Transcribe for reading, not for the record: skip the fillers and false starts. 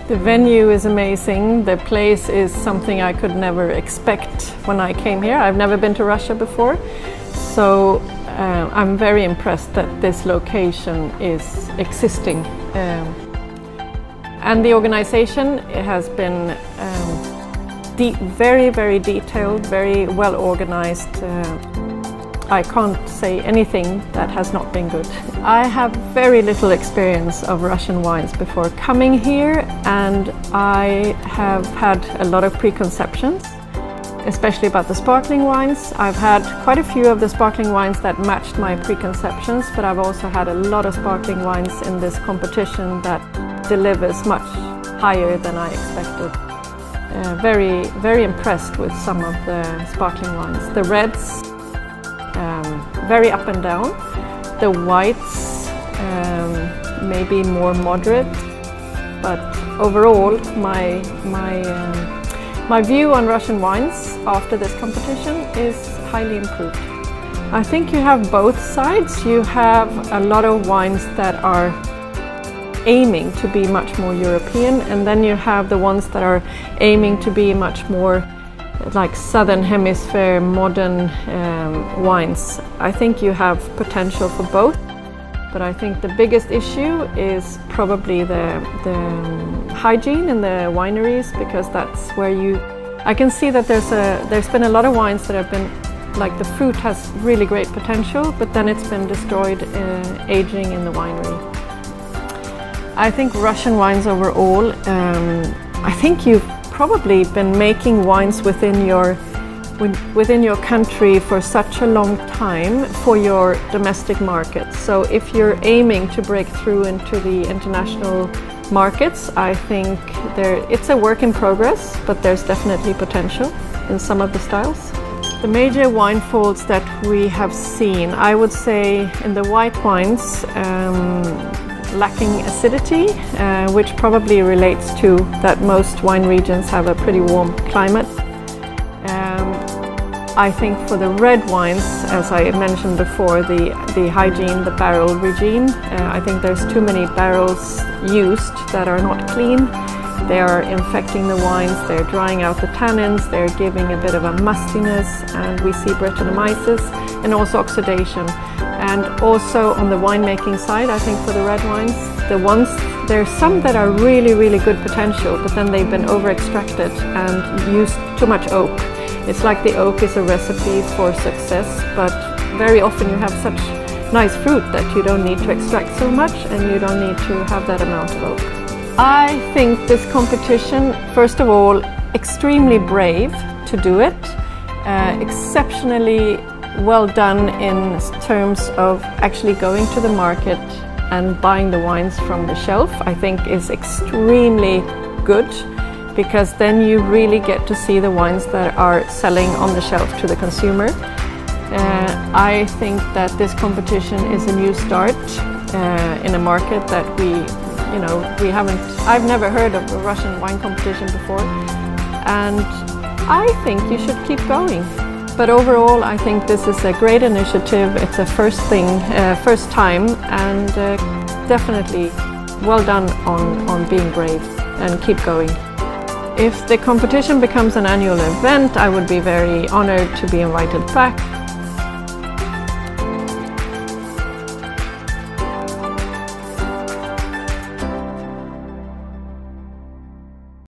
The venue is amazing. The place is something I could never expect when I came here. I've never been to Russia before, so I'm very impressed that this location is existing. And the organization has been very, very detailed, very well organized. I can't say anything that has not been good. I have very little experience of Russian wines before coming here, and I have had a lot of preconceptions, especially about the sparkling wines. I've had quite a few of the sparkling wines that matched my preconceptions, but I've also had a lot of sparkling wines in this competition that delivers much higher than I expected. Very, very impressed with some of the sparkling wines. The reds, very up and down. The whites, maybe more moderate, but overall my view on Russian wines after this competition is highly improved. I think you have both sides. You have a lot of wines that are aiming to be much more European, and then you have the ones that are aiming to be much more like Southern Hemisphere modern wines. I think you have potential for both, but I think the biggest issue is probably the hygiene in the wineries, because that's where I can see that there's been a lot of wines that have been like the fruit has really great potential, but then it's been destroyed aging in the winery. I think Russian wines overall, I think you've probably been making wines within your country for such a long time for your domestic market. So if you're aiming to break through into the international markets, I think it's a work in progress, but there's definitely potential in some of the styles. The major wine faults that we have seen, I would say in the white wines, lacking acidity, which probably relates to that most wine regions have a pretty warm climate. I think for the red wines, as I mentioned before, the hygiene, the barrel regime, I think there's too many barrels used that are not clean. They are infecting the wines, they're drying out the tannins, they're giving a bit of a mustiness, and we see Brettanomyces and also oxidation. And also on the winemaking side, I think for the red wines, there's some that are really, really good potential, but then they've been over-extracted and used too much oak. It's like the oak is a recipe for success, but very often you have such nice fruit that you don't need to extract so much, and you don't need to have that amount of oak. I think this competition, first of all, extremely brave to do it, exceptionally well done in terms of actually going to the market and buying the wines from the shelf. I think is extremely good, because then you really get to see the wines that are selling on the shelf to the consumer. I think that this competition is a new start in a market that I've never heard of a Russian wine competition before, and I think you should keep going. But overall, I think this is a great initiative. It's a first time, and definitely well done on being brave, and keep going. If the competition becomes an annual event, I would be very honored to be invited back.